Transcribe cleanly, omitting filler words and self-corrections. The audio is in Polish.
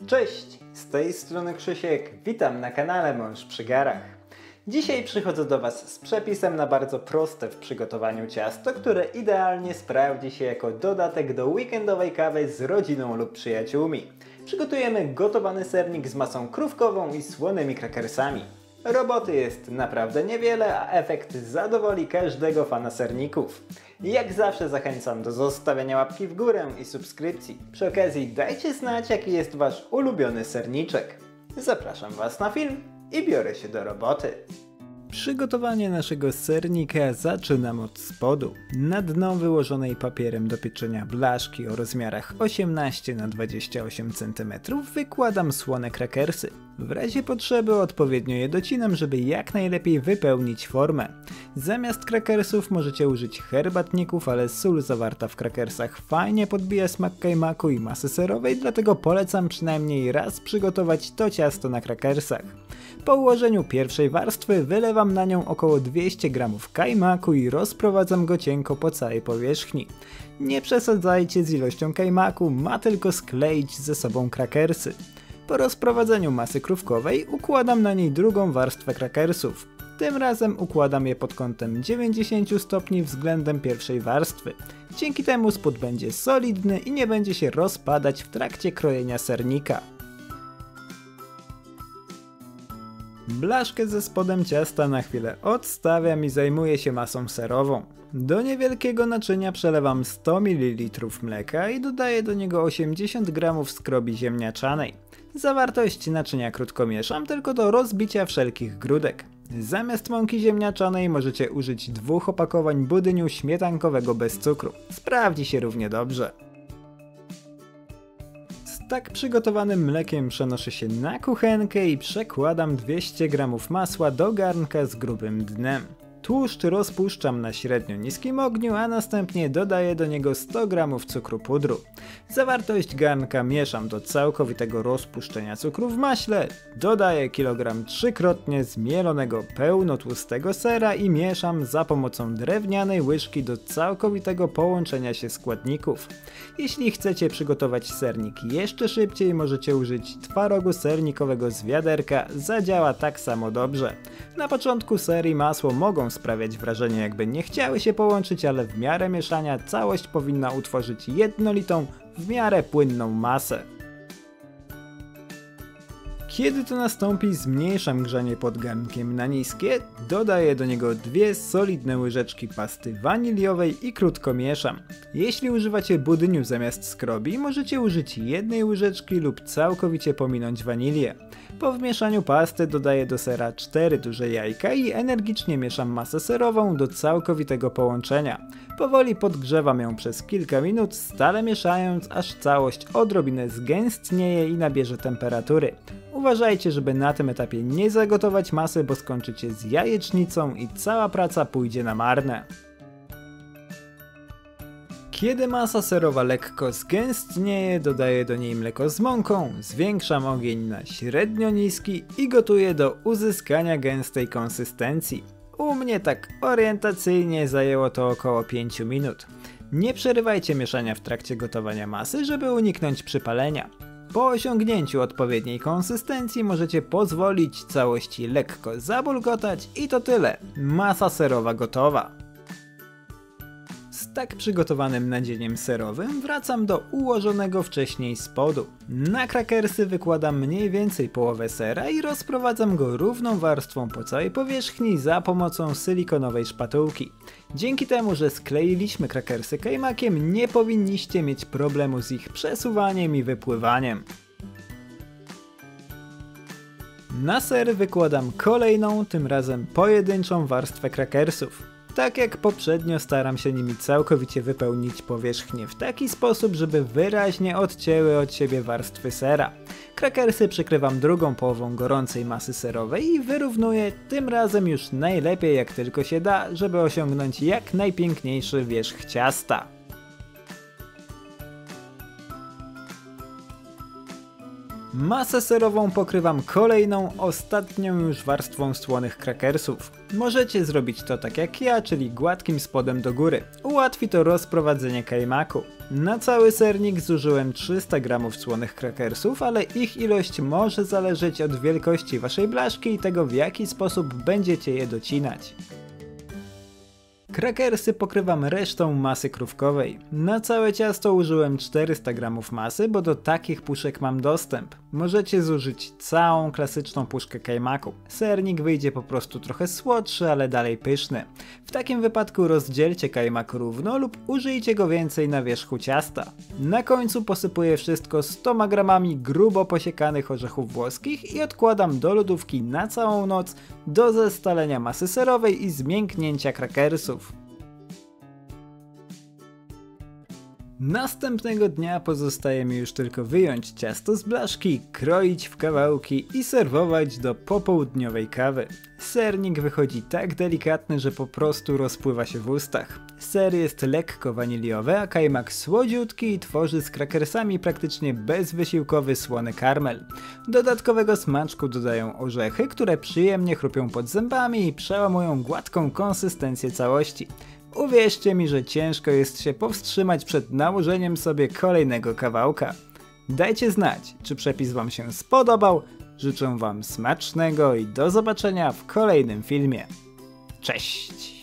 Cześć, z tej strony Krzysiek, witam na kanale Mąż przy garach. Dzisiaj przychodzę do Was z przepisem na bardzo proste w przygotowaniu ciasto, które idealnie sprawdzi się jako dodatek do weekendowej kawy z rodziną lub przyjaciółmi. Przygotujemy gotowany sernik z masą krówkową i słonymi krakersami. Roboty jest naprawdę niewiele, a efekt zadowoli każdego fana serników. Jak zawsze zachęcam do zostawiania łapki w górę i subskrypcji. Przy okazji dajcie znać, jaki jest Wasz ulubiony serniczek. Zapraszam Was na film i biorę się do roboty. Przygotowanie naszego sernika zaczynam od spodu. Na dno wyłożonej papierem do pieczenia blaszki o rozmiarach 18 na 28 cm wykładam słone krakersy. W razie potrzeby odpowiednio je docinam, żeby jak najlepiej wypełnić formę. Zamiast krakersów możecie użyć herbatników, ale sól zawarta w krakersach fajnie podbija smak kajmaku i masy serowej, dlatego polecam przynajmniej raz przygotować to ciasto na krakersach. Po ułożeniu pierwszej warstwy wylewam na nią około 200 g kajmaku i rozprowadzam go cienko po całej powierzchni. Nie przesadzajcie z ilością kajmaku, ma tylko skleić ze sobą krakersy. Po rozprowadzeniu masy krówkowej układam na niej drugą warstwę krakersów. Tym razem układam je pod kątem 90 stopni względem pierwszej warstwy. Dzięki temu spód będzie solidny i nie będzie się rozpadać w trakcie krojenia sernika. Blaszkę ze spodem ciasta na chwilę odstawiam i zajmuję się masą serową. Do niewielkiego naczynia przelewam 100 ml mleka i dodaję do niego 80 g skrobi ziemniaczanej. Zawartość naczynia krótko mieszam, tylko do rozbicia wszelkich grudek. Zamiast mąki ziemniaczanej możecie użyć 2 opakowań budyniu śmietankowego bez cukru. Sprawdzi się równie dobrze. Z tak przygotowanym mlekiem przenoszę się na kuchenkę i przekładam 200 g masła do garnka z grubym dnem. Tłuszcz rozpuszczam na średnio niskim ogniu, a następnie dodaję do niego 100 g cukru pudru. Zawartość garnka mieszam do całkowitego rozpuszczenia cukru w maśle, dodaję kilogram trzykrotnie zmielonego pełnotłustego sera i mieszam za pomocą drewnianej łyżki do całkowitego połączenia się składników. Jeśli chcecie przygotować sernik jeszcze szybciej, możecie użyć twarogu sernikowego z wiaderka, zadziała tak samo dobrze. Na początku ser i masło mogą sprawiać wrażenie, jakby nie chciały się połączyć, ale w miarę mieszania całość powinna utworzyć jednolitą, w miarę płynną masę. Kiedy to nastąpi, zmniejszam grzanie pod garnkiem na niskie, dodaję do niego 2 solidne łyżeczki pasty waniliowej i krótko mieszam. Jeśli używacie budyniu zamiast skrobi, możecie użyć 1 łyżeczki lub całkowicie pominąć wanilię. Po wmieszaniu pasty dodaję do sera 4 duże jajka i energicznie mieszam masę serową do całkowitego połączenia. Powoli podgrzewam ją przez kilka minut, stale mieszając, aż całość odrobinę zgęstnieje i nabierze temperatury. Uważajcie, żeby na tym etapie nie zagotować masy, bo skończycie z jajecznicą i cała praca pójdzie na marne. Kiedy masa serowa lekko zgęstnieje, dodaję do niej mleko z mąką, zwiększam ogień na średnio niski i gotuję do uzyskania gęstej konsystencji. U mnie tak orientacyjnie zajęło to około 5 minut. Nie przerywajcie mieszania w trakcie gotowania masy, żeby uniknąć przypalenia. Po osiągnięciu odpowiedniej konsystencji możecie pozwolić całości lekko zabulgotać i to tyle. Masa serowa gotowa. Z tak przygotowanym nadzieniem serowym wracam do ułożonego wcześniej spodu. Na krakersy wykładam mniej więcej połowę sera i rozprowadzam go równą warstwą po całej powierzchni za pomocą silikonowej szpatułki. Dzięki temu, że skleiliśmy krakersy kajmakiem, nie powinniście mieć problemu z ich przesuwaniem i wypływaniem. Na ser wykładam kolejną, tym razem pojedynczą warstwę krakersów. Tak jak poprzednio staram się nimi całkowicie wypełnić powierzchnię w taki sposób, żeby wyraźnie odcięły od siebie warstwy sera. Krakersy przykrywam drugą połową gorącej masy serowej i wyrównuję, tym razem już najlepiej jak tylko się da, żeby osiągnąć jak najpiękniejszy wierzch ciasta. Masę serową pokrywam kolejną, ostatnią już warstwą słonych krakersów. Możecie zrobić to tak jak ja, czyli gładkim spodem do góry. Ułatwi to rozprowadzenie kajmaku. Na cały sernik zużyłem 300 g słonych krakersów, ale ich ilość może zależeć od wielkości waszej blaszki i tego, w jaki sposób będziecie je docinać. Krakersy pokrywam resztą masy krówkowej. Na całe ciasto użyłem 400 g masy, bo do takich puszek mam dostęp. Możecie zużyć całą klasyczną puszkę kajmaku. Sernik wyjdzie po prostu trochę słodszy, ale dalej pyszny. W takim wypadku rozdzielcie kajmak równo lub użyjcie go więcej na wierzchu ciasta. Na końcu posypuję wszystko 100 g grubo posiekanych orzechów włoskich i odkładam do lodówki na całą noc do zestalenia masy serowej i zmięknięcia krakersów. Następnego dnia pozostaje mi już tylko wyjąć ciasto z blaszki, kroić w kawałki i serwować do popołudniowej kawy. Sernik wychodzi tak delikatny, że po prostu rozpływa się w ustach. Ser jest lekko waniliowy, a kajmak słodziutki i tworzy z krakersami praktycznie bezwysiłkowy słony karmel. Dodatkowego smaczku dodają orzechy, które przyjemnie chrupią pod zębami i przełamują gładką konsystencję całości. Uwierzcie mi, że ciężko jest się powstrzymać przed nałożeniem sobie kolejnego kawałka. Dajcie znać, czy przepis wam się spodobał. Życzę wam smacznego i do zobaczenia w kolejnym filmie. Cześć!